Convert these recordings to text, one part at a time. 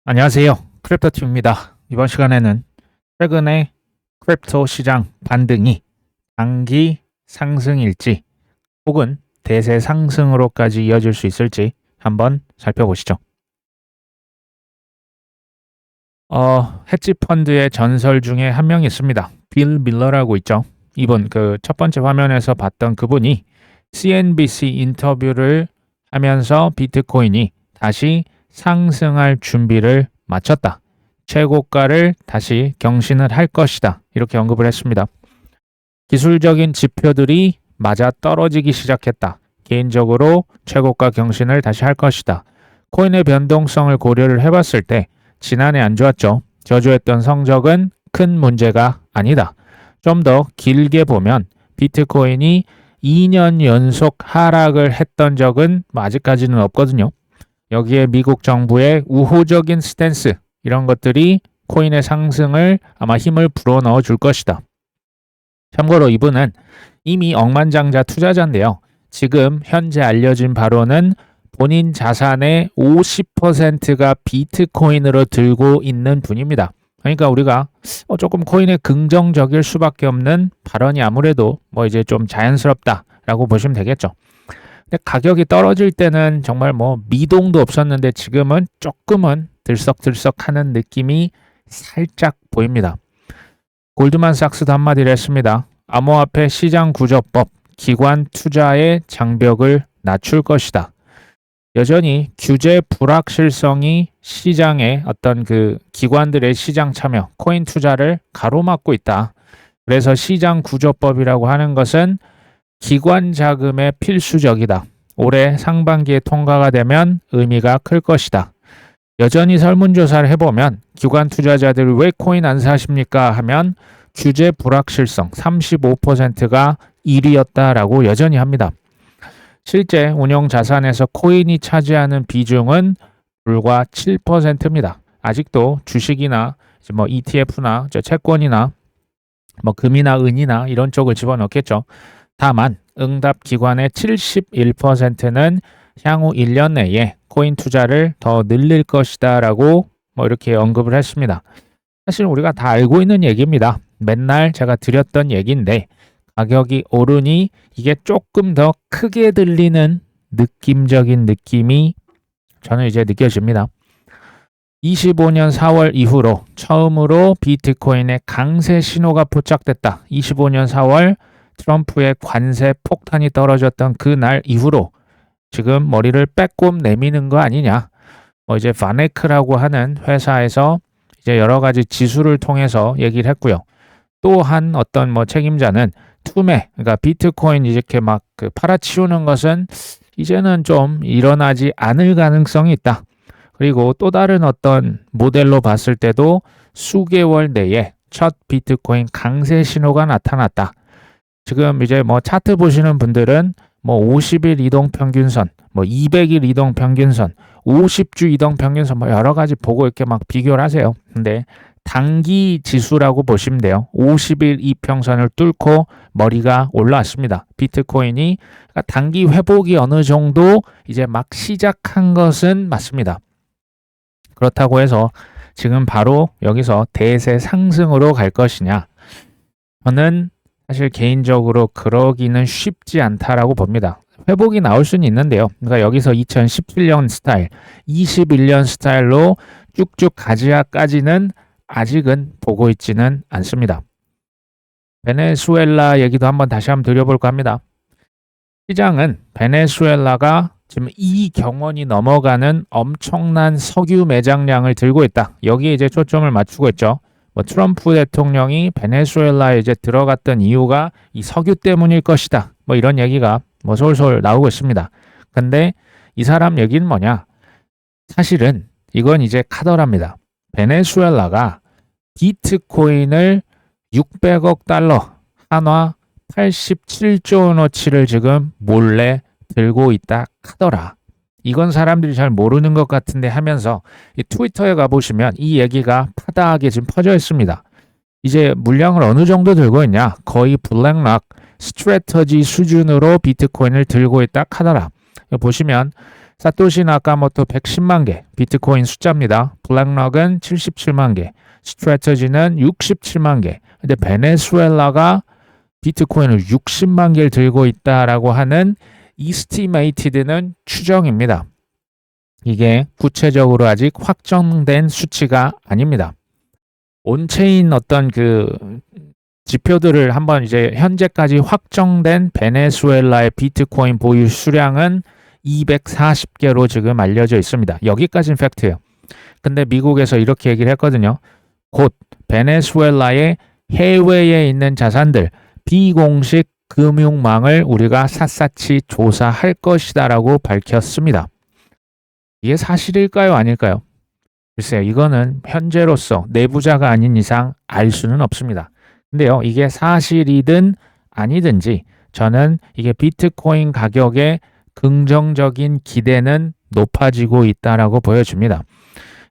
안녕하세요. 크립토팀입니다. 이번 시간에는 최근에 크립토 시장 반등이 단기 상승일지 혹은 대세 상승으로까지 이어질 수 있을지 한번 살펴보시죠. 헤지 펀드의 전설 중에 한 명이 있습니다. 빌 밀러라고 있죠. 이분 그 첫 번째 화면에서 봤던 그분이 CNBC 인터뷰를 하면서 비트코인이 다시 상승할 준비를 마쳤다. 최고가를 다시 경신을 할 것이다. 이렇게 언급을 했습니다. 기술적인 지표들이 맞아 떨어지기 시작했다. 개인적으로 최고가 경신을 다시 할 것이다. 코인의 변동성을 고려를 해봤을 때 지난해 안 좋았죠. 저조했던 성적은 큰 문제가 아니다. 좀 더 길게 보면 비트코인이 2년 연속 하락을 했던 적은 아직까지는 없거든요. 여기에 미국 정부의 우호적인 스탠스 이런 것들이 코인의 상승을 아마 힘을 불어넣어 줄 것이다. 참고로 이분은 이미 억만장자 투자자인데요. 지금 현재 알려진 바로는 본인 자산의 50%가 비트코인으로 들고 있는 분입니다. 그러니까 우리가 조금 코인에 긍정적일 수밖에 없는 발언이 아무래도 이제 좀 자연스럽다라고 보시면 되겠죠. 근데 가격이 떨어질 때는 정말 미동도 없었는데 지금은 조금은 들썩들썩하는 느낌이 살짝 보입니다. 골드만삭스도 한마디를 했습니다. 암호화폐 시장 구조법, 기관 투자의 장벽을 낮출 것이다. 여전히 규제 불확실성이 시장의 어떤 그 기관들의 시장 참여, 코인 투자를 가로막고 있다. 그래서 시장 구조법이라고 하는 것은 기관 자금의 필수적이다. 올해 상반기에 통과가 되면 의미가 클 것이다. 여전히 설문조사를 해보면 기관 투자자들 왜 코인 안 사십니까 하면 규제 불확실성 35%가 1위였다라고 여전히 합니다. 실제 운용 자산에서 코인이 차지하는 비중은 불과 7%입니다. 아직도 주식이나 ETF나 채권이나 금이나 은이나 이런 쪽을 집어넣겠죠. 다만 응답 기관의 71%는 향후 1년 내에 코인 투자를 더 늘릴 것이다 라고 이렇게 언급을 했습니다. 사실 우리가 다 알고 있는 얘기입니다. 맨날 제가 드렸던 얘기인데 가격이 오르니 이게 조금 더 크게 들리는 느낌적인 느낌이 저는 이제 느껴집니다. 25년 4월 이후로 처음으로 비트코인의 강세 신호가 포착됐다. 25년 4월 트럼프의 관세 폭탄이 떨어졌던 그 날 이후로 지금 머리를 빼꼼 내미는 거 아니냐. 이제 바네크라고 하는 회사에서 이제 여러 가지 지수를 통해서 얘기를 했고요. 또한 어떤 책임자는 투매, 그러니까 비트코인 이렇게 그 팔아치우는 것은 이제는 좀 일어나지 않을 가능성이 있다. 그리고 또 다른 어떤 모델로 봤을 때도 수개월 내에 첫 비트코인 강세 신호가 나타났다. 지금 이제 차트 보시는 분들은 50일 이동 평균선, 200일 이동 평균선, 50주 이동 평균선 여러 가지 보고 이렇게 비교를 하세요. 근데 단기 지수라고 보시면 돼요. 50일 이평선을 뚫고 머리가 올라왔습니다. 비트코인이 단기 회복이 어느 정도 이제 시작한 것은 맞습니다. 그렇다고 해서 지금 바로 여기서 대세 상승으로 갈 것이냐? 저는 사실 개인적으로 그러기는 쉽지 않다라고 봅니다. 회복이 나올 수는 있는데요. 그러니까 여기서 2017년 스타일, 21년 스타일로 쭉쭉 가지야까지는 아직은 보고 있지는 않습니다. 베네수엘라 얘기도 다시 한번 드려볼까 합니다. 시장은 베네수엘라가 지금 2경원이 넘어가는 엄청난 석유 매장량을 들고 있다. 여기에 이제 초점을 맞추고 있죠. 트럼프 대통령이 베네수엘라에 이제 들어갔던 이유가 이 석유 때문일 것이다. 이런 얘기가 솔솔 나오고 있습니다. 근데 이 사람 얘기는 뭐냐? 사실은 이건 이제 카더라입니다. 베네수엘라가 비트코인을 600억 달러, 한화 87조 원어치를 지금 몰래 들고 있다 카더라. 이건 사람들이 잘 모르는 것 같은데 하면서 이 트위터에 가보시면 이 얘기가 파다하게 지금 퍼져 있습니다. 이제 물량을 어느 정도 들고 있냐? 거의 블랙락 스트래터지 수준으로 비트코인을 들고 있다 카더라. 보시면 사토시 나카모토 110만 개 비트코인 숫자입니다. 블랙록은 77만 개, 스트래터지는 67만 개. 근데 베네수엘라가 비트코인을 60만 개를 들고 있다라고 하는 이스티메이티드는 추정입니다. 이게 구체적으로 아직 확정된 수치가 아닙니다. 온체인 어떤 그 지표들을 한번 이제 현재까지 확정된 베네수엘라의 비트코인 보유 수량은 240개로 지금 알려져 있습니다. 여기까지는 팩트예요. 근데 미국에서 이렇게 얘기를 했거든요. 곧 베네수엘라의 해외에 있는 자산들, 비공식 금융망을 우리가 샅샅이 조사할 것이다라고 밝혔습니다. 이게 사실일까요? 아닐까요? 글쎄요. 이거는 현재로서 내부자가 아닌 이상 알 수는 없습니다. 근데요. 이게 사실이든 아니든지 저는 이게 비트코인 가격의 긍정적인 기대는 높아지고 있다라고 보여집니다.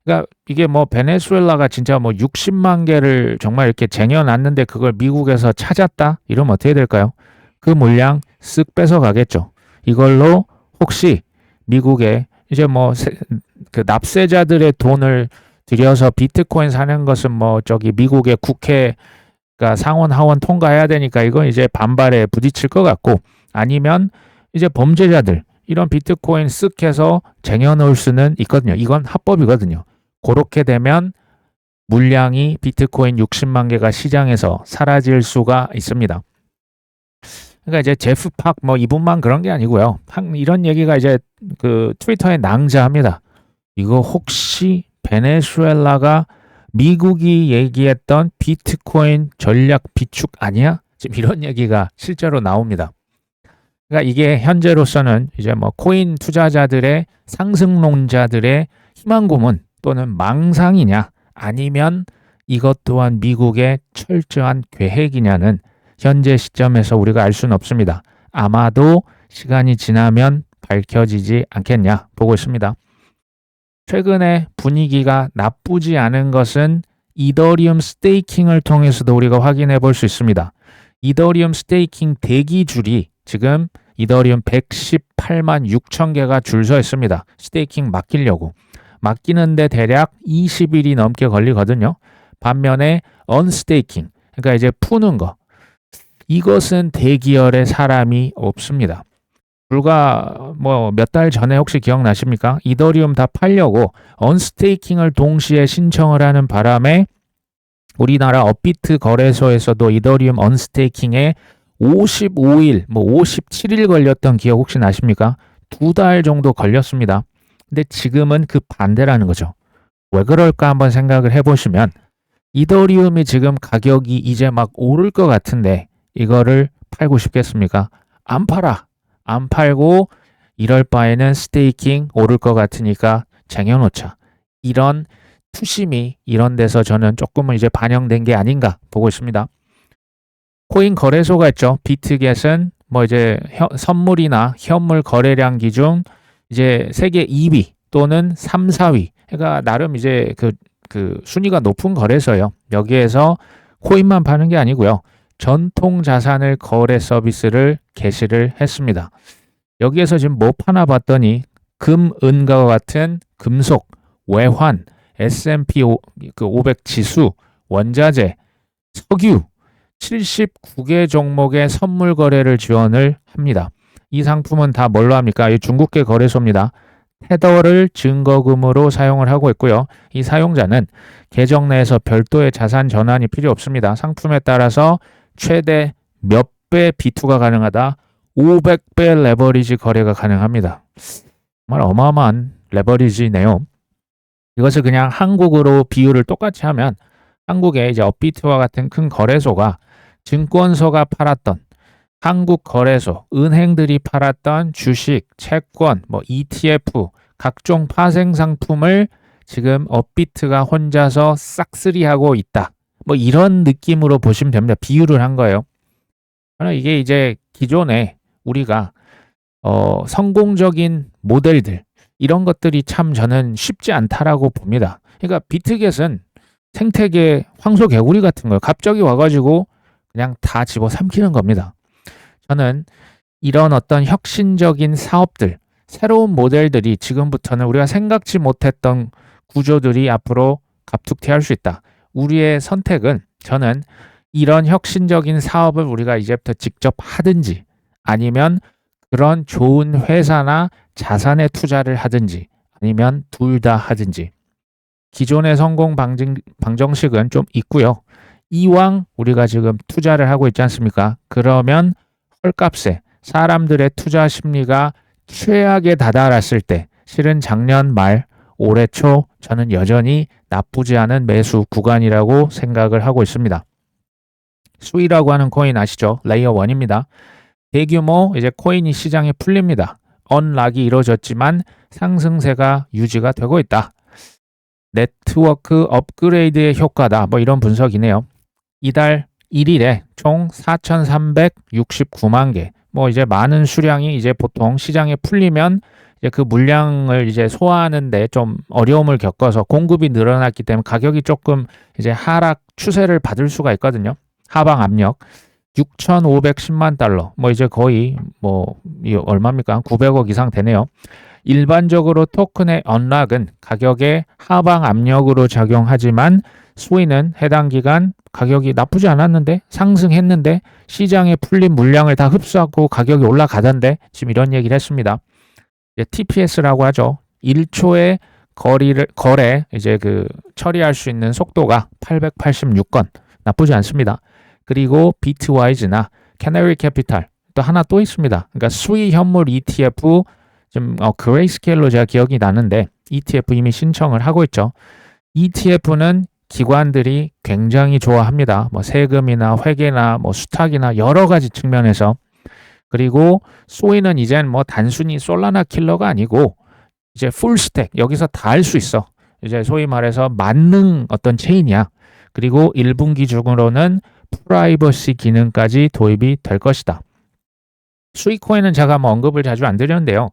그러니까 이게 뭐 베네수엘라가 진짜 뭐 60만 개를 정말 이렇게 쟁여놨는데 그걸 미국에서 찾았다? 이러면 어떻게 될까요? 그 물량 쓱 뺏어가겠죠. 이걸로 혹시 미국에 이제 뭐 그 납세자들의 돈을 들여서 비트코인 사는 것은 뭐 저기 미국의 국회가 상원 하원 통과해야 되니까 이건 이제 반발에 부딪힐 것 같고, 아니면 이제 범죄자들 이런 비트코인 쓱 해서 쟁여놓을 수는 있거든요. 이건 합법이거든요. 그렇게 되면 물량이 비트코인 60만 개가 시장에서 사라질 수가 있습니다. 그러니까 이제 제프 팍 뭐 이분만 그런 게 아니고요. 이런 얘기가 이제 그 트위터에 낭자합니다. 이거 혹시 베네수엘라가 미국이 얘기했던 비트코인 전략 비축 아니야? 지금 이런 얘기가 실제로 나옵니다. 그러니까 이게 현재로서는 이제 뭐 코인 투자자들의 상승론자들의 희망 고문 또는 망상이냐, 아니면 이것 또한 미국의 철저한 계획이냐는 현재 시점에서 우리가 알 수는 없습니다. 아마도 시간이 지나면 밝혀지지 않겠냐 보고 있습니다. 최근에 분위기가 나쁘지 않은 것은 이더리움 스테이킹을 통해서도 우리가 확인해 볼 수 있습니다. 이더리움 스테이킹 대기줄이 지금 이더리움 118만 6천 개가 줄 서 있습니다. 스테이킹 맡기려고. 맡기는데 대략 20일이 넘게 걸리거든요. 반면에 언스테이킹, 그러니까 이제 푸는 거, 이것은 대기열에 사람이 없습니다. 불과 뭐 몇 달 전에 혹시 기억나십니까? 이더리움 다 팔려고 언스테이킹을 동시에 신청을 하는 바람에 우리나라 업비트 거래소에서도 이더리움 언스테이킹에 55일, 뭐 57일 걸렸던 기억 혹시 나십니까? 2달 정도 걸렸습니다. 근데 지금은 그 반대라는 거죠. 왜 그럴까 한번 생각을 해보시면, 이더리움이 지금 가격이 이제 막 오를 것 같은데 이거를 팔고 싶겠습니까? 안 팔아. 안 팔고 이럴 바에는 스테이킹 오를 것 같으니까 쟁여놓자. 이런 투심이 이런 데서 저는 조금은 이제 반영된 게 아닌가 보고 있습니다. 코인 거래소가 있죠. 비트겟은 뭐 이제 선물이나 현물 거래량 기준 이제 세계 2위 또는 3, 4위. 그러니까 나름 이제 그 순위가 높은 거래소예요. 여기에서 코인만 파는 게 아니고요. 전통 자산을 거래 서비스를 개시를 했습니다. 여기에서 지금 뭐 파나 봤더니 금, 은과 같은 금속, 외환, S&P 500 지수, 원자재, 석유 79개 종목의 선물 거래를 지원을 합니다. 이 상품은 다 뭘로 합니까? 이 중국계 거래소입니다. 테더를 증거금으로 사용을 하고 있고요. 이 사용자는 계정 내에서 별도의 자산 전환이 필요 없습니다. 상품에 따라서 최대 몇 배 B2가 가능하다. 500배 레버리지 거래가 가능합니다. 정말 어마어마한 레버리지네요. 이것을 그냥 한국으로 비율을 똑같이 하면 한국의 이제 업비트와 같은 큰 거래소가 증권사가 팔았던, 한국 거래소, 은행들이 팔았던 주식, 채권, 뭐 ETF, 각종 파생 상품을 지금 업비트가 혼자서 싹쓸이하고 있다. 뭐 이런 느낌으로 보시면 됩니다. 비유를 한 거예요. 이게 이제 기존에 우리가 성공적인 모델들, 이런 것들이 참 저는 쉽지 않다라고 봅니다. 그러니까 비트겟은 생태계 황소개구리 같은 거예요. 갑자기 와가지고 그냥 다 집어삼키는 겁니다. 저는 이런 어떤 혁신적인 사업들, 새로운 모델들이 지금부터는 우리가 생각지 못했던 구조들이 앞으로 갑툭튀할 수 있다. 우리의 선택은 저는 이런 혁신적인 사업을 우리가 이제부터 직접 하든지 아니면 그런 좋은 회사나 자산에 투자를 하든지 아니면 둘 다 하든지 기존의 성공 방정식은 좀 있고요. 이왕 우리가 지금 투자를 하고 있지 않습니까? 그러면 헐값에 사람들의 투자 심리가 최악에 다다랐을 때 실은 작년 말 올해 초 저는 여전히 나쁘지 않은 매수 구간이라고 생각을 하고 있습니다. 수이라고 하는 코인 아시죠? 레이어 1입니다. 대규모 이제 코인이 시장에 풀립니다. 언락이 이루어졌지만 상승세가 유지가 되고 있다. 네트워크 업그레이드의 효과다. 뭐 이런 분석이네요. 이달 1일에 총 4,369만 개. 뭐 이제 많은 수량이 이제 보통 시장에 풀리면 이제 그 물량을 이제 소화하는데 좀 어려움을 겪어서 공급이 늘어났기 때문에 가격이 조금 이제 하락 추세를 받을 수가 있거든요. 하방 압력. 6,510만 달러. 뭐 이제 거의 뭐 얼마입니까? 한 900억 이상 되네요. 일반적으로 토큰의 언락은 가격의 하방 압력으로 작용하지만 스위는 해당 기간 가격이 나쁘지 않았는데 상승했는데 시장에 풀린 물량을 다 흡수하고 가격이 올라가던데 지금 이런 얘기를 했습니다. 이제 TPS라고 하죠. 1초의 거래 이제 그 처리할 수 있는 속도가 886건 나쁘지 않습니다. 그리고 비트와이즈나 캐너리 캐피탈 또 하나 또 있습니다. 그러니까 스위 현물 ETF 좀 그레이스케일로 제가 기억이 나는데 ETF 이미 신청을 하고 있죠. ETF는 기관들이 굉장히 좋아합니다. 뭐 세금이나 회계나 뭐 수탁이나 여러 가지 측면에서. 그리고 소이는 이젠 뭐 단순히 솔라나 킬러가 아니고 이제 풀스택 여기서 다 할 수 있어. 이제 소위 말해서 만능 어떤 체인이야. 그리고 1분기 중으로는 프라이버시 기능까지 도입이 될 것이다. 수익코인은 제가 뭐 언급을 자주 안 드렸는데요.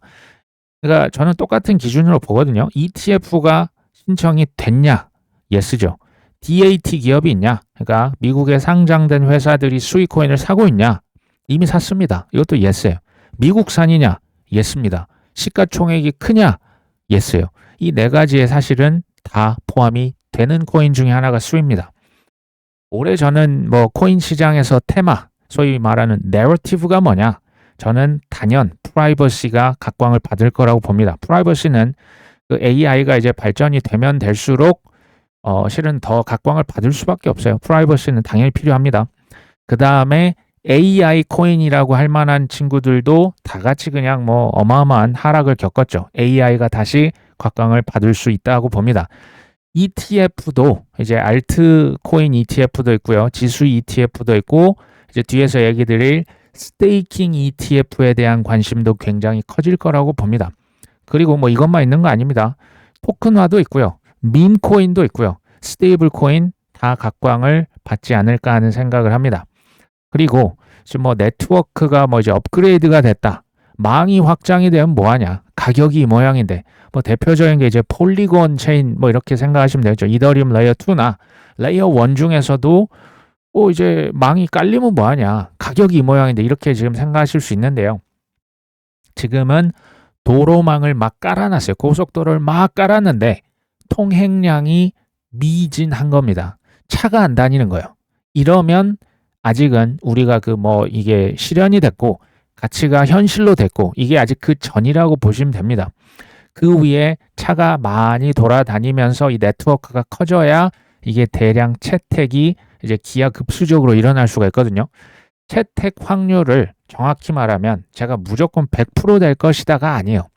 그러니까 저는 똑같은 기준으로 보거든요. ETF가 신청이 됐냐? 예스죠. DAT 기업이 있냐? 그러니까 미국에 상장된 회사들이 수익코인을 사고 있냐? 이미 샀습니다. 이것도 예스예요. 미국산이냐? 예스입니다. 시가총액이 크냐? 예스예요. 이 네 가지에 사실은 다 포함이 되는 코인 중에 하나가 수입니다. 올해 저는 뭐 코인 시장에서 테마, 소위 말하는 내러티브가 뭐냐? 저는 단연 프라이버시가 각광을 받을 거라고 봅니다. 프라이버시는 그 AI가 이제 발전이 되면 될수록 실은 더 각광을 받을 수밖에 없어요. 프라이버시는 당연히 필요합니다. 그 다음에 AI 코인이라고 할 만한 친구들도 다 같이 그냥 뭐 어마어마한 하락을 겪었죠. AI가 다시 각광을 받을 수 있다고 봅니다. ETF도 이제 알트 코인 ETF도 있고요. 지수 ETF도 있고 이제 뒤에서 얘기 드릴 스테이킹 ETF에 대한 관심도 굉장히 커질 거라고 봅니다. 그리고 뭐 이것만 있는 거 아닙니다. 토큰화도 있고요. 밈 코인도 있고요. 스테이블 코인 다 각광을 받지 않을까 하는 생각을 합니다. 그리고 지금 뭐 네트워크가 뭐 이제 업그레이드가 됐다. 망이 확장이 되면 뭐하냐. 가격이 이 모양인데 뭐 대표적인 게 이제 폴리곤 체인 뭐 이렇게 생각하시면 되죠. 이더리움 레이어 2나 레이어 1 중에서도 이제 망이 깔리면 뭐하냐. 가격이 이 모양인데 이렇게 지금 생각하실 수 있는데요. 지금은 도로망을 막 깔아놨어요. 고속도로를 막 깔았는데 통행량이 미진한 겁니다. 차가 안 다니는 거예요. 이러면 아직은 우리가 그 뭐 이게 실현이 됐고 가치가 현실로 됐고 이게 아직 그 전이라고 보시면 됩니다. 그 위에 차가 많이 돌아다니면서 이 네트워크가 커져야 이게 대량 채택이 이제 기하급수적으로 일어날 수가 있거든요. 채택 확률을 정확히 말하면 제가 무조건 100% 될 것이다가 아니에요.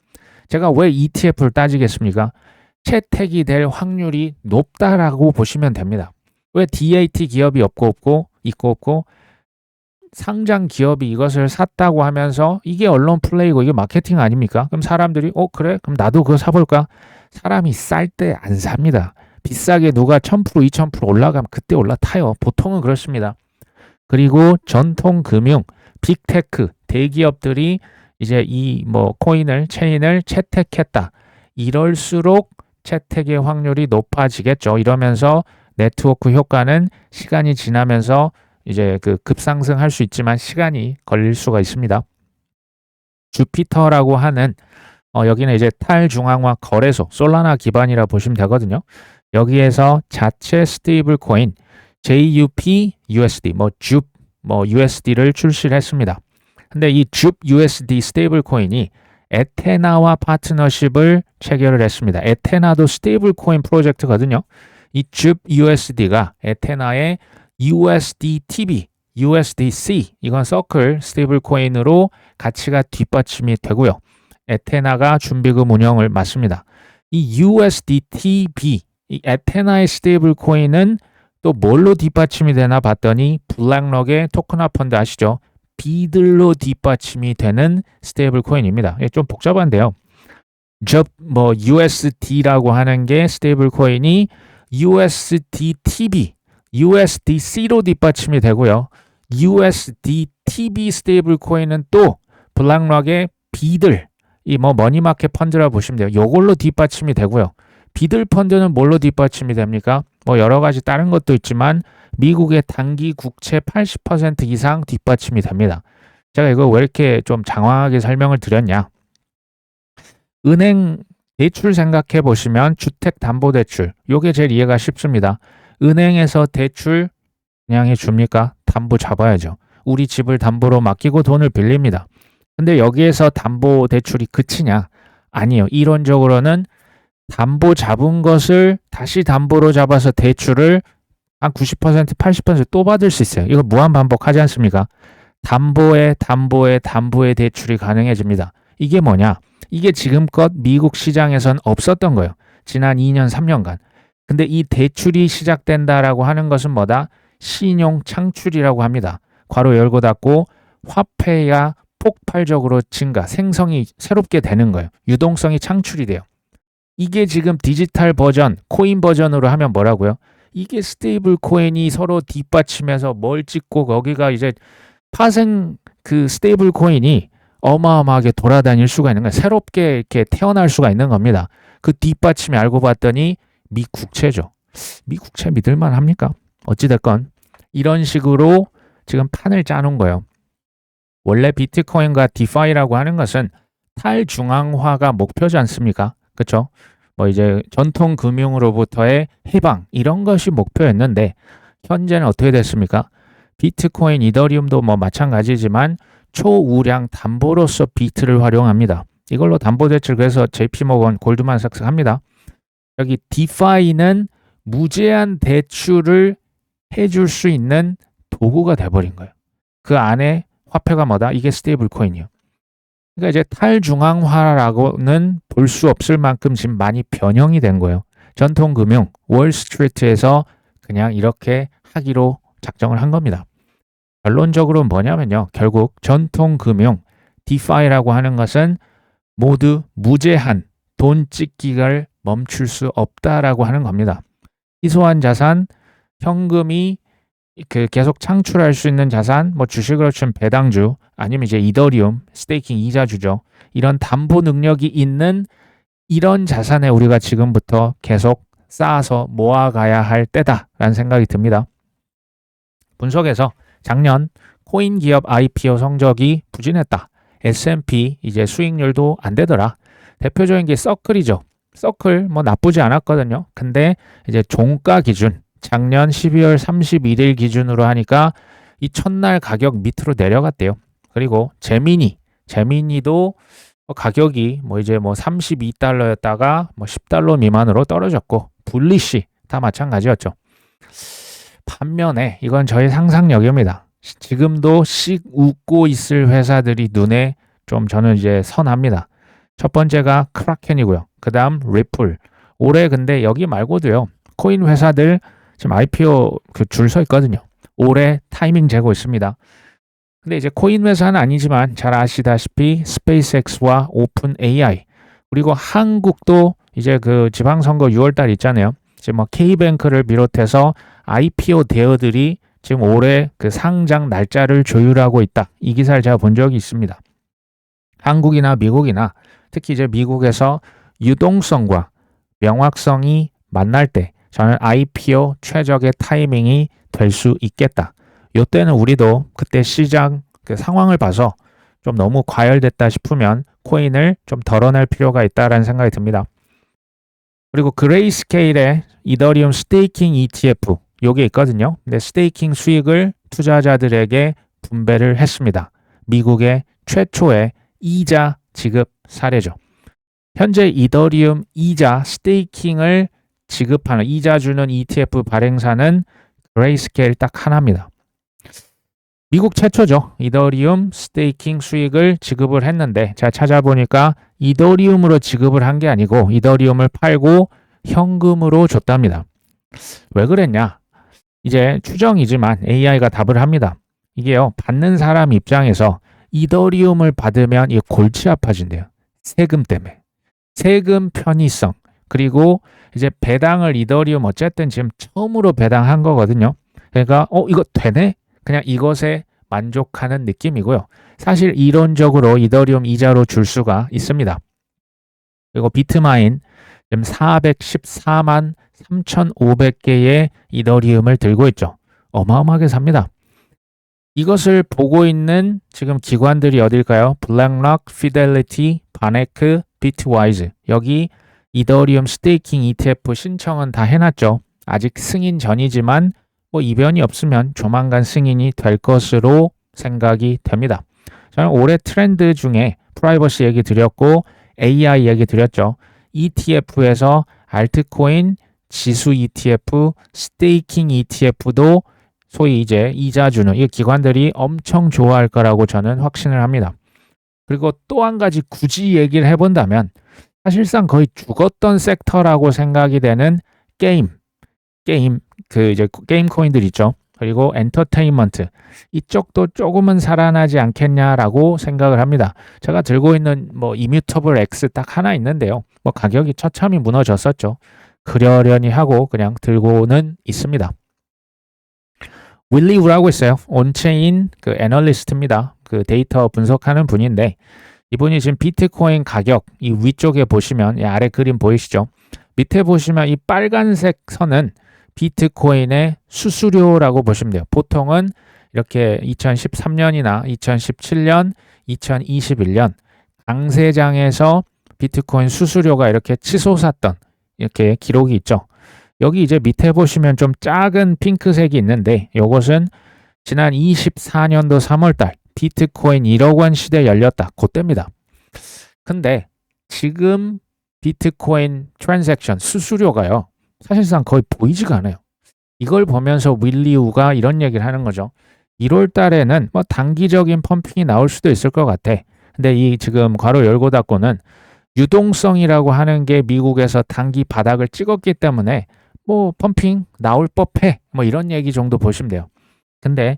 제가 왜 ETF를 따지겠습니까? 채택이 될 확률이 높다라고 보시면 됩니다. 왜 DAT 기업이 있고 없고 상장 기업이 이것을 샀다고 하면서 이게 언론 플레이고 이게 마케팅 아닙니까? 그럼 사람들이 그래? 그럼 나도 그거 사볼까? 사람이 쌀 때 안 삽니다. 비싸게 누가 1000%, 2000% 올라가면 그때 올라타요. 보통은 그렇습니다. 그리고 전통 금융, 빅테크, 대기업들이 이제 이 뭐 체인을 채택했다. 이럴수록 채택의 확률이 높아지겠죠. 이러면서 네트워크 효과는 시간이 지나면서 이제 그 급상승할 수 있지만 시간이 걸릴 수가 있습니다. 주피터라고 하는 여기는 이제 탈중앙화 거래소 솔라나 기반이라 보시면 되거든요. 여기에서 자체 스테이블 코인 JUP USD 줍 USD를 출시를 했습니다. 근데 이 줍 USD 스테이블 코인이 에테나와 파트너십을 체결을 했습니다. 에테나도 스테이블 코인 프로젝트거든요. 이 줍 USD가 에테나의 USDTB, USDC 이건 서클 스테이블 코인으로 가치가 뒷받침이 되고요. 에테나가 준비금 운영을 맡습니다. 이 USDTB, 이 에테나의 스테이블 코인은 또 뭘로 뒷받침이 되나 봤더니 블랙록의 토큰화 펀드 아시죠? 비들로 뒷받침이 되는 스테이블 코인입니다. 좀 복잡한데요. USD라고 하는 게 스테이블 코인이 USDTB, USDC로 뒷받침이 되고요. USDTB 스테이블 코인은 또 블랙록의 비들, 이 머니마켓 펀드라 보시면 돼요. 요걸로 뒷받침이 되고요. 비들 펀드는 뭘로 뒷받침이 됩니까? 여러 가지 다른 것도 있지만 미국의 단기 국채 80% 이상 뒷받침이 됩니다. 제가 이거 왜 이렇게 좀 장황하게 설명을 드렸냐? 은행 대출 생각해 보시면 주택담보대출, 요게 제일 이해가 쉽습니다. 은행에서 대출 그냥 해줍니까? 담보 잡아야죠. 우리 집을 담보로 맡기고 돈을 빌립니다. 근데 여기에서 담보대출이 그치냐? 아니요. 이론적으로는 담보 잡은 것을 다시 담보로 잡아서 대출을 한 90%, 80%또 받을 수 있어요. 이거 무한 반복하지 않습니까? 담보에 대출이 가능해집니다. 이게 뭐냐? 이게 지금껏 미국 시장에선 없었던 거예요. 지난 2년, 3년간. 근데 이 대출이 시작된다라고 하는 것은 뭐다? 신용 창출이라고 합니다. 괄호 열고 닫고 화폐가 폭발적으로 증가, 생성이 새롭게 되는 거예요. 유동성이 창출이 돼요. 이게 지금 디지털 버전, 코인 버전으로 하면 뭐라고요? 이게 스테이블 코인이 서로 뒷받침해서 뭘 찍고 거기가 이제 파생 그 스테이블 코인이 어마어마하게 돌아다닐 수가 있는 거예요. 새롭게 이렇게 태어날 수가 있는 겁니다. 그 뒷받침이 알고 봤더니 미 국채죠. 미 국채 믿을만 합니까? 어찌됐건 이런 식으로 지금 판을 짜놓은 거예요. 원래 비트코인과 디파이라고 하는 것은 탈중앙화가 목표지 않습니까? 그렇죠? 이제 전통 금융으로부터의 해방 이런 것이 목표였는데 현재는 어떻게 됐습니까? 비트코인, 이더리움도 마찬가지지만 초우량 담보로서 비트를 활용합니다. 이걸로 담보대출 그래서 JP모건, 골드만삭스 합니다. 여기 디파이는 무제한 대출을 해줄 수 있는 도구가 돼버린 거예요. 그 안에 화폐가 뭐다? 이게 스테이블 코인이요. 그러니까 이제 탈중앙화라고는 볼 수 없을 만큼 지금 많이 변형이 된 거예요. 전통금융, 월스트리트에서 그냥 이렇게 하기로 작정을 한 겁니다. 결론적으로 뭐냐면요. 결국 전통금융, 디파이라고 하는 것은 모두 무제한 돈 찍기를 멈출 수 없다라고 하는 겁니다. 희소한 자산, 현금이 계속 창출할 수 있는 자산, 주식으로 치면 배당주, 아니면 이제 이더리움, 스테이킹 이자주죠. 이런 담보 능력이 있는 이런 자산에 우리가 지금부터 계속 쌓아서 모아가야 할 때다라는 생각이 듭니다. 분석에서 작년 코인 기업 IPO 성적이 부진했다. S&P 이제 수익률도 안 되더라. 대표적인 게 서클이죠. 서클 나쁘지 않았거든요. 근데 이제 종가 기준 작년 12월 31일 기준으로 하니까 이 첫날 가격 밑으로 내려갔대요. 그리고 제미니도 가격이 이제 32달러였다가 10달러 미만으로 떨어졌고 불리시 다 마찬가지였죠. 반면에 이건 저의 상상력입니다. 지금도 씩 웃고 있을 회사들이 눈에 좀 저는 이제 선합니다. 첫 번째가 크라켄이고요. 그 다음 리플. 올해 근데 여기 말고도요. 코인 회사들 지금 IPO 줄 서 있거든요. 올해 타이밍 재고 있습니다. 근데 이제 코인 회사는 아니지만 잘 아시다시피 스페이스X와 오픈 AI 그리고 한국도 이제 그 지방선거 6월달 있잖아요. 지금 K뱅크를 비롯해서 IPO 대여들이 지금 올해 그 상장 날짜를 조율하고 있다. 이 기사를 제가 본 적이 있습니다. 한국이나 미국이나 특히 이제 미국에서 유동성과 명확성이 만날 때 저는 IPO 최적의 타이밍이 될 수 있겠다. 이때는 우리도 그때 시장 그 상황을 봐서 좀 너무 과열됐다 싶으면 코인을 좀 덜어낼 필요가 있다라는 생각이 듭니다. 그리고 그레이스케일의 이더리움 스테이킹 ETF 요게 있거든요. 근데 스테이킹 수익을 투자자들에게 분배를 했습니다. 미국의 최초의 이자 지급 사례죠. 현재 이더리움 이자 스테이킹을 지급하는 이자 주는 ETF 발행사는 그레이스케일 딱 하나입니다. 미국 최초죠. 이더리움 스테이킹 수익을 지급을 했는데 제가 찾아보니까 이더리움으로 지급을 한 게 아니고 이더리움을 팔고 현금으로 줬답니다. 왜 그랬냐? 이제 추정이지만 AI가 답을 합니다. 이게요. 받는 사람 입장에서 이더리움을 받으면 이게 골치 아파진대요. 세금 때문에. 세금 편의성. 그리고 이제 배당을 이더리움 어쨌든 지금 처음으로 배당한 거거든요. 그러니까 이거 되네? 그냥 이것에 만족하는 느낌이고요. 사실 이론적으로 이더리움 이자로 줄 수가 있습니다. 그리고 비트마인 지금 414만 3,500개의 이더리움을 들고 있죠. 어마어마하게 삽니다. 이것을 보고 있는 지금 기관들이 어딜까요? 블랙락, 피델리티, 바네크, 비트와이즈. 여기 이더리움 스테이킹 ETF 신청은 다 해놨죠. 아직 승인 전이지만 뭐 이변이 없으면 조만간 승인이 될 것으로 생각이 됩니다. 저는 올해 트렌드 중에 프라이버시 얘기 드렸고 AI 얘기 드렸죠. ETF에서 알트코인, 지수 ETF, 스테이킹 ETF도 소위 이제 이자 주는 이 기관들이 엄청 좋아할 거라고 저는 확신을 합니다. 그리고 또 한 가지 굳이 얘기를 해본다면 사실상 거의 죽었던 섹터라고 생각이 되는 게임 그 이제 게임 코인들 있죠. 그리고 엔터테인먼트 이쪽도 조금은 살아나지 않겠냐라고 생각을 합니다. 제가 들고 있는 뭐 이뮤터블 X 딱 하나 있는데요. 뭐 가격이 처참히 무너졌었죠. 그러려니 하고 그냥 들고는 있습니다. 윌리 우라고 있어요. 온체인 그 애널리스트입니다. 그 데이터 분석하는 분인데 이분이 지금 비트코인 가격 이 위쪽에 보시면 이 아래 그림 보이시죠? 밑에 보시면 이 빨간색 선은 비트코인의 수수료라고 보시면 돼요. 보통은 이렇게 2013년이나 2017년, 2021년 강세장에서 비트코인 수수료가 이렇게 치솟았던 이렇게 기록이 있죠. 여기 이제 밑에 보시면 좀 작은 핑크색이 있는데 이것은 지난 24년도 3월달 비트코인 1억 원 시대 열렸다. 그때입니다. 근데 지금 비트코인 트랜잭션 수수료가요. 사실상 거의 보이지가 않아요. 이걸 보면서 윌리우가 이런 얘기를 하는 거죠. 1월 달에는 뭐 단기적인 펌핑이 나올 수도 있을 것 같아. 근데 이 지금 괄호 열고 닫고는 유동성이라고 하는 게 미국에서 단기 바닥을 찍었기 때문에 뭐 펌핑 나올 법해. 뭐 이런 얘기 정도 보시면 돼요. 근데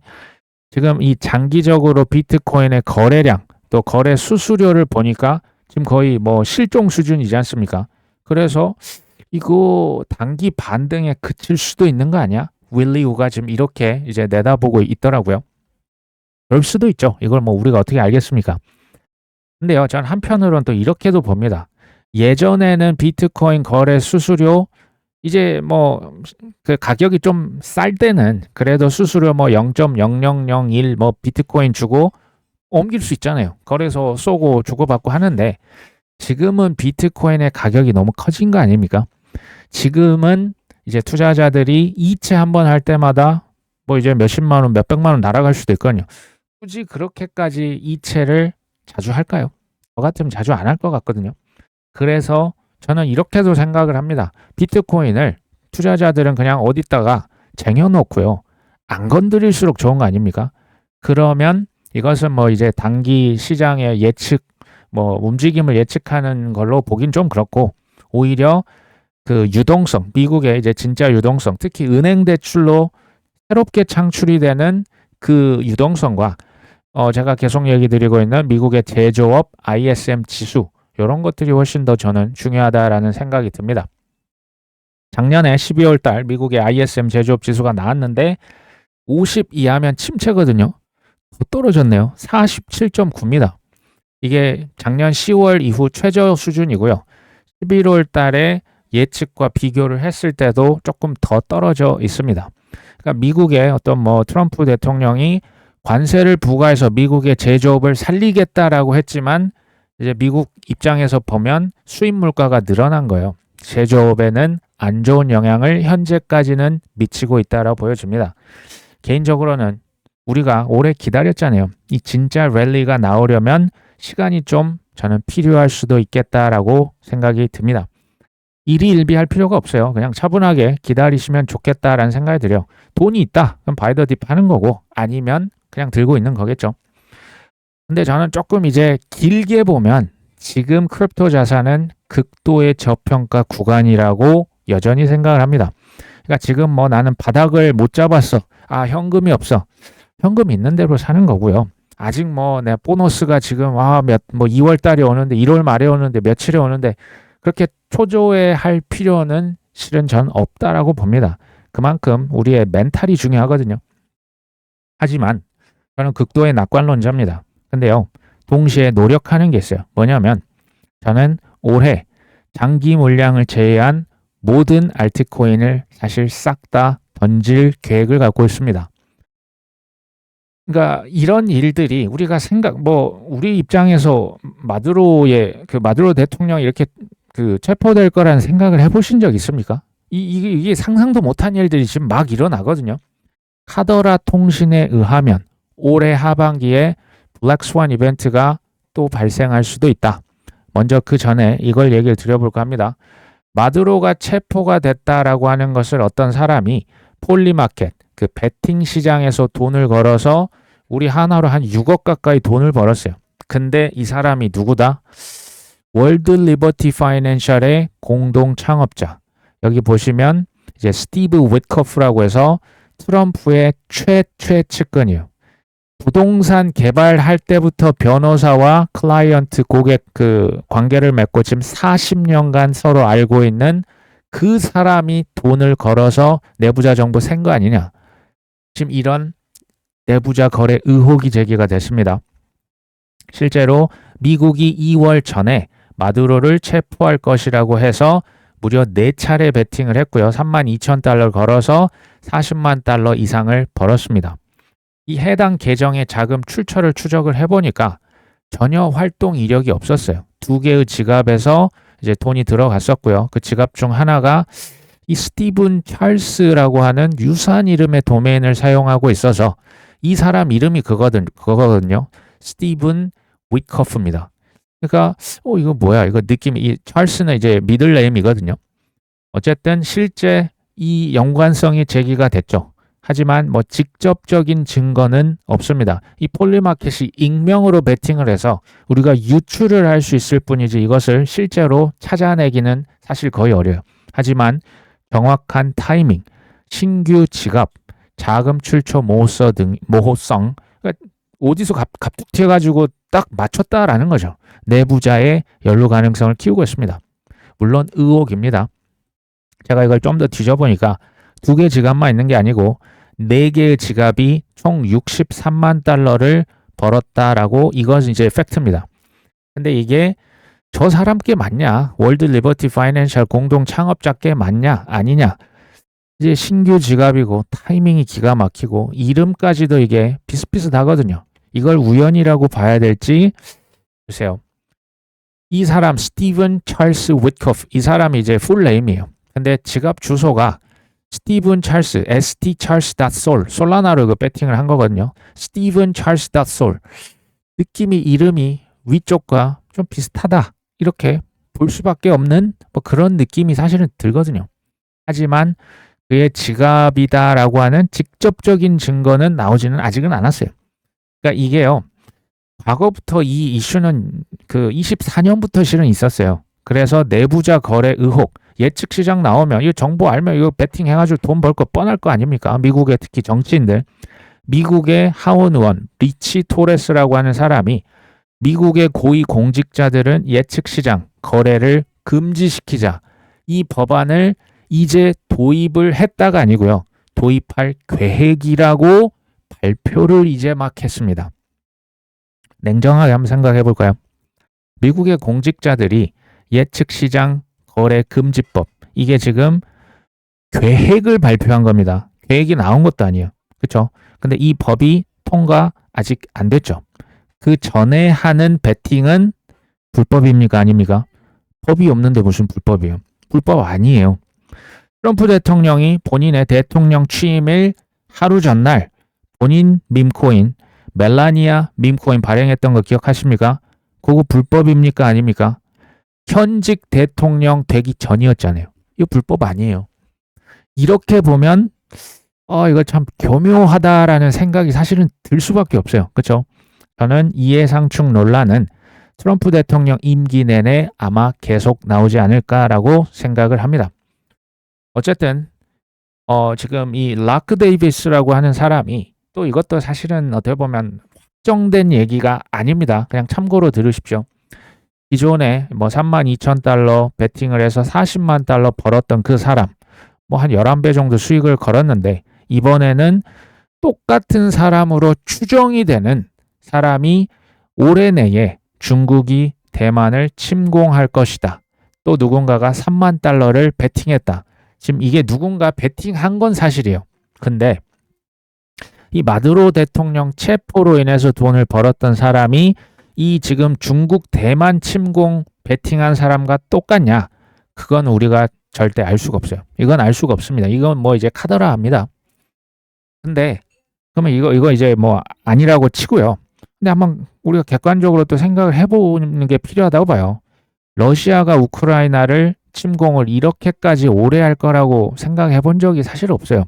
지금 이 장기적으로 비트코인의 거래량 또 거래 수수료를 보니까 지금 거의 뭐 실종 수준이지 않습니까? 그래서 이거 단기 반등에 그칠 수도 있는 거 아니야? 윌리우가 지금 이렇게 이제 내다보고 있더라고요. 그럴 수도 있죠. 이걸 뭐 우리가 어떻게 알겠습니까? 근데요, 전 한편으로는 또 이렇게도 봅니다. 예전에는 비트코인 거래 수수료 이제 뭐 그 가격이 좀 쌀 때는 그래도 수수료 뭐 0.0001 뭐 비트코인 주고 옮길 수 있잖아요. 거래소 쏘고 주고받고 하는데 지금은 비트코인의 가격이 너무 커진 거 아닙니까? 지금은 이제 투자자들이 이체 한번 할 때마다 뭐 이제 몇십만 원, 몇백만 원 날아갈 수도 있거든요. 굳이 그렇게까지 이체를 자주 할까요? 저 같으면 자주 안 할 것 같거든요. 그래서 저는 이렇게도 생각을 합니다. 비트코인을 투자자들은 그냥 어디다가 쟁여놓고요. 안 건드릴수록 좋은 거 아닙니까? 그러면 이것은 뭐 이제 단기 시장의 예측, 뭐 움직임을 예측하는 걸로 보긴 좀 그렇고 오히려 그 유동성, 미국의 이제 진짜 유동성, 특히 은행 대출로 새롭게 창출이 되는 그 유동성과 제가 계속 얘기 드리고 있는 미국의 제조업 ISM 지수 이런 것들이 훨씬 더 저는 중요하다라는 생각이 듭니다. 작년에 12월 달 미국의 ISM 제조업 지수가 나왔는데 50 이하면 침체거든요. 더 떨어졌네요. 47.9입니다. 이게 작년 10월 이후 최저 수준이고요. 11월 달에 예측과 비교를 했을 때도 조금 더 떨어져 있습니다. 그러니까 미국의 어떤 뭐 트럼프 대통령이 관세를 부과해서 미국의 제조업을 살리겠다라고 했지만 이제 미국 입장에서 보면 수입 물가가 늘어난 거예요. 제조업에는 안 좋은 영향을 현재까지는 미치고 있다라고 보여집니다. 개인적으로는 우리가 오래 기다렸잖아요. 이 진짜 랠리가 나오려면 시간이 좀 저는 필요할 수도 있겠다라고 생각이 듭니다. 일희일비할 필요가 없어요. 그냥 차분하게 기다리시면 좋겠다라는 생각이 들어요. 돈이 있다. 그럼 바이 더 딥 하는 거고 아니면 그냥 들고 있는 거겠죠. 근데 저는 조금 이제 길게 보면 지금 크립토 자산은 극도의 저평가 구간이라고 여전히 생각을 합니다. 그러니까 지금 뭐 나는 바닥을 못 잡았어. 아, 현금이 없어. 현금 있는 대로 사는 거고요. 아직 뭐 내 보너스가 지금 뭐 2월 달에 오는데 1월 말에 오는데 며칠에 오는데 그렇게 초조해할 필요는 실은 전 없다라고 봅니다. 그만큼 우리의 멘탈이 중요하거든요. 하지만 저는 극도의 낙관론자입니다. 근데요, 동시에 노력하는 게 있어요. 뭐냐면 저는 올해 장기 물량을 제외한 모든 알트코인을 사실 싹 다 던질 계획을 갖고 있습니다. 그러니까 이런 일들이 우리가 우리 입장에서 마두로 대통령이 이렇게 체포될 거라는 생각을 해보신 적 있습니까? 이게 상상도 못한 일들이 지금 막 일어나거든요. 카더라 통신에 의하면 올해 하반기에 블랙스완 이벤트가 또 발생할 수도 있다. 먼저 그 전에 이걸 얘기를 드려볼까 합니다. 마두로가 체포가 됐다라고 하는 것을 어떤 사람이 폴리마켓, 그 베팅 시장에서 돈을 걸어서 우리 하나로 한 6억 가까이 돈을 벌었어요. 근데 이 사람이 누구다? 월드 리버티 파이낸셜의 공동 창업자. 여기 보시면 이제 스티브 윗커프라고 해서 트럼프의 최측근이에요. 부동산 개발할 때부터 변호사와 클라이언트 고객 관계를 맺고 지금 40년간 서로 알고 있는 그 사람이 돈을 걸어서 내부자 정보 센 거 아니냐. 지금 이런 내부자 거래 의혹이 제기가 됐습니다. 실제로 미국이 2월 전에 마두로를 체포할 것이라고 해서 무려 4차례 베팅을 했고요. 32,000달러를 걸어서 40만 달러 이상을 벌었습니다. 이 해당 계정의 자금 출처를 추적을 해보니까 전혀 활동 이력이 없었어요. 2개의 지갑에서 이제 돈이 들어갔었고요. 그 지갑 중 하나가 이 스티븐 찰스라고 하는 유사한 이름의 도메인을 사용하고 있어서 이 사람 이름이 그거거든요. 스티븐 윗커프입니다. 그러니까 이거 뭐야? 이거 느낌이 이 찰스는 이제 미들네임이거든요. 어쨌든 실제 이 연관성이 제기가 됐죠. 하지만 뭐 직접적인 증거는 없습니다. 이 폴리마켓이 익명으로 베팅을 해서 우리가 유출을 할 수 있을 뿐이지 이것을 실제로 찾아내기는 사실 거의 어려워요. 하지만 정확한 타이밍, 신규 지갑, 자금 출처 모호성, 그러니까 어디서 갑툭 튀어가지고 딱 맞췄다라는 거죠. 내부자의 연루 가능성을 키우고 있습니다. 물론 의혹입니다. 제가 이걸 좀 더 뒤져보니까 2개 지갑만 있는 게 아니고 4개의 지갑이 총 63만 달러를 벌었다라고 이것은 이제 팩트입니다. 근데 이게 저 사람께 맞냐? 월드 리버티 파이낸셜 공동 창업자께 맞냐? 아니냐? 이제 신규 지갑이고 타이밍이 기가 막히고 이름까지도 이게 비슷비슷하거든요. 이걸 우연이라고 봐야 될지 보세요. 이 사람 스티븐 찰스 윗커프 이 사람이 이제 풀네임이에요. 근데 지갑 주소가 스티븐 찰스, stcharles.sol, 솔라나로 그 배팅을 한 거거든요. 스티븐 찰스.sol. 느낌이 이름이 위쪽과 좀 비슷하다. 이렇게 볼 수밖에 없는 뭐 그런 느낌이 사실은 들거든요. 하지만 그의 지갑이다라고 하는 직접적인 증거는 나오지는 아직은 않았어요. 그러니까 이게요. 과거부터 이 이슈는 24년부터 실은 있었어요. 그래서 내부자 거래 의혹, 예측 시장 나오면 이 정보 알면 이거 베팅 해가지고 돈 벌 거 뻔할 거 아닙니까? 미국의 특히 정치인들. 미국의 하원 의원 리치 토레스라고 하는 사람이 미국의 고위 공직자들은 예측 시장 거래를 금지시키자 이 법안을 이제 도입을 했다가 아니고요. 도입할 계획이라고 발표를 이제 막 했습니다. 냉정하게 한번 생각해 볼까요? 미국의 공직자들이 예측 시장 거래 금지법 이게 지금 계획을 발표한 겁니다. 계획이 나온 것도 아니에요. 그렇죠? 근데 이 법이 통과 아직 안 됐죠. 그 전에 하는 베팅은 불법입니까? 아닙니까? 법이 없는데 무슨 불법이에요? 불법 아니에요. 트럼프 대통령이 본인의 대통령 취임일 하루 전날 본인 밈코인, 멜라니아 밈코인 발행했던 거 기억하십니까? 그거 불법입니까? 아닙니까? 현직 대통령 되기 전이었잖아요. 이거 불법 아니에요. 이렇게 보면 이거 참 교묘하다라는 생각이 사실은 들 수밖에 없어요. 그렇죠? 저는 이해상충 논란은 트럼프 대통령 임기 내내 아마 계속 나오지 않을까라고 생각을 합니다. 어쨌든 지금 이 라크 데이비스라고 하는 사람이 또 이것도 사실은 어떻게 보면 확정된 얘기가 아닙니다. 그냥 참고로 들으십시오. 기존에 뭐 32,000달러 베팅을 해서 40만 달러 벌었던 그 사람 뭐 한 11배 정도 수익을 걸었는데 이번에는 똑같은 사람으로 추정이 되는 사람이 올해 내에 중국이 대만을 침공할 것이다. 또 누군가가 3만 달러를 베팅했다. 지금 이게 누군가 베팅한 건 사실이에요. 근데 이 마두로 대통령 체포로 인해서 돈을 벌었던 사람이 이 지금 중국 대만 침공 베팅한 사람과 똑같냐? 그건 우리가 절대 알 수가 없어요. 이건 알 수가 없습니다. 이건 뭐 이제 카더라 합니다. 근데 그러면 이거 이제 뭐 아니라고 치고요. 근데 한번 우리가 객관적으로 또 생각을 해보는 게 필요하다고 봐요. 러시아가 우크라이나를 침공을 이렇게까지 오래 할 거라고 생각해 본 적이 사실 없어요.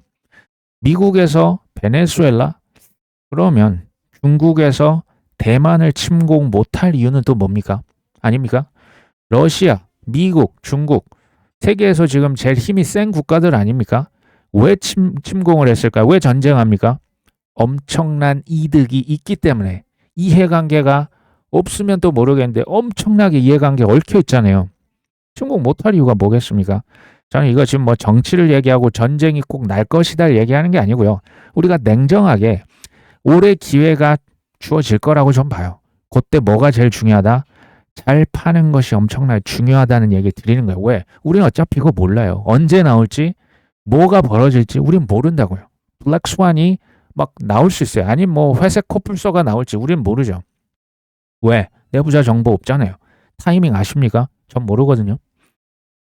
미국에서 베네수엘라? 그러면 중국에서 대만을 침공 못할 이유는 또 뭡니까? 아닙니까? 러시아, 미국, 중국 세계에서 지금 제일 힘이 센 국가들 아닙니까? 왜 침공을 했을까요? 왜 전쟁합니까? 엄청난 이득이 있기 때문에. 이해관계가 없으면 또 모르겠는데 엄청나게 이해관계 얽혀 있잖아요. 침공 못할 이유가 뭐겠습니까? 저는 이거 지금 뭐 정치를 얘기하고 전쟁이 꼭 날 것이다 얘기하는 게 아니고요. 우리가 냉정하게 올해 기회가 주어질 거라고 좀 봐요. 그때 뭐가 제일 중요하다? 잘 파는 것이 엄청나게 중요하다는 얘기 드리는 거예요. 왜? 우리는 어차피 이거 몰라요. 언제 나올지, 뭐가 벌어질지 우린 모른다고요. 블랙스완이 막 나올 수 있어요. 아니면 뭐 회색 코뿔소가 나올지 우린 모르죠. 왜? 내부자 정보 없잖아요. 타이밍 아십니까? 전 모르거든요.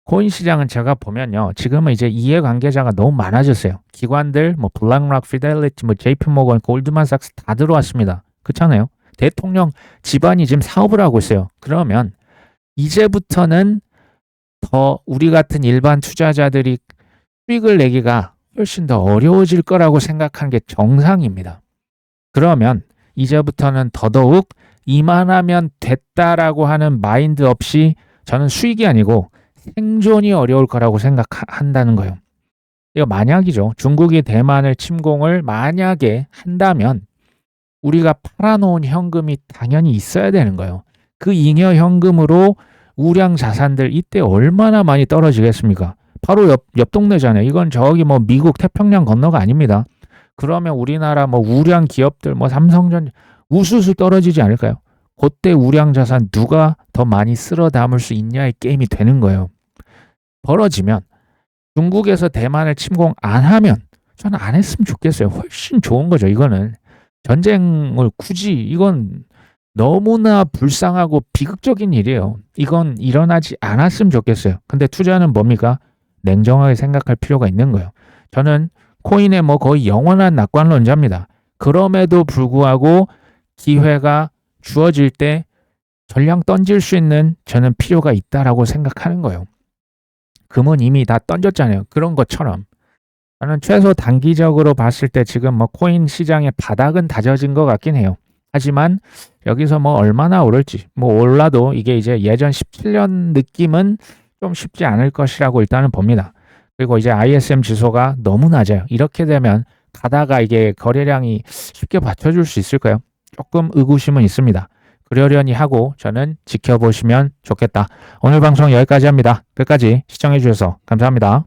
코인 시장은 제가 보면요. 지금은 이제 이해관계자가 너무 많아졌어요. 기관들, 뭐 블랙락, 피델리티, 뭐 JP모건, 골드만삭스 다 들어왔습니다. 그렇잖아요. 대통령 집안이 지금 사업을 하고 있어요. 그러면 이제부터는 더 우리 같은 일반 투자자들이 수익을 내기가 훨씬 더 어려워질 거라고 생각하는 게 정상입니다. 그러면 이제부터는 더더욱 이만하면 됐다라고 하는 마인드 없이 저는 수익이 아니고 생존이 어려울 거라고 생각한다는 거예요. 이거 만약이죠. 중국이 대만을 침공을 만약에 한다면 우리가 팔아놓은 현금이 당연히 있어야 되는 거예요. 그 잉여 현금으로 우량 자산들 이때 얼마나 많이 떨어지겠습니까? 바로 옆 동네잖아요. 이건 저기 뭐 미국 태평양 건너가 아닙니다. 그러면 우리나라 뭐 우량 기업들 뭐 삼성전 우수수 떨어지지 않을까요? 그때 우량 자산 누가 더 많이 쓸어 담을 수 있냐의 게임이 되는 거예요. 벌어지면 중국에서 대만을 침공 안 하면 저는 안 했으면 좋겠어요. 훨씬 좋은 거죠. 이거는 전쟁을 굳이 이건 너무나 불쌍하고 비극적인 일이에요. 이건 일어나지 않았으면 좋겠어요. 근데 투자는 뭡니까? 냉정하게 생각할 필요가 있는 거예요. 저는 코인에 뭐 거의 영원한 낙관론자입니다. 그럼에도 불구하고 기회가 주어질 때 전량 던질 수 있는 저는 필요가 있다라고 생각하는 거예요. 금은 이미 다 던졌잖아요. 그런 것처럼 저는 최소 단기적으로 봤을 때 지금 뭐 코인 시장의 바닥은 다져진 것 같긴 해요. 하지만 여기서 뭐 얼마나 오를지 뭐 올라도 이게 이제 예전 17년 느낌은 좀 쉽지 않을 것이라고 일단은 봅니다. 그리고 이제 ISM 지수가 너무 낮아요. 이렇게 되면 가다가 이게 거래량이 쉽게 받쳐줄 수 있을까요? 조금 의구심은 있습니다. 그러려니 하고 저는 지켜보시면 좋겠다. 오늘 방송 여기까지 합니다. 끝까지 시청해 주셔서 감사합니다.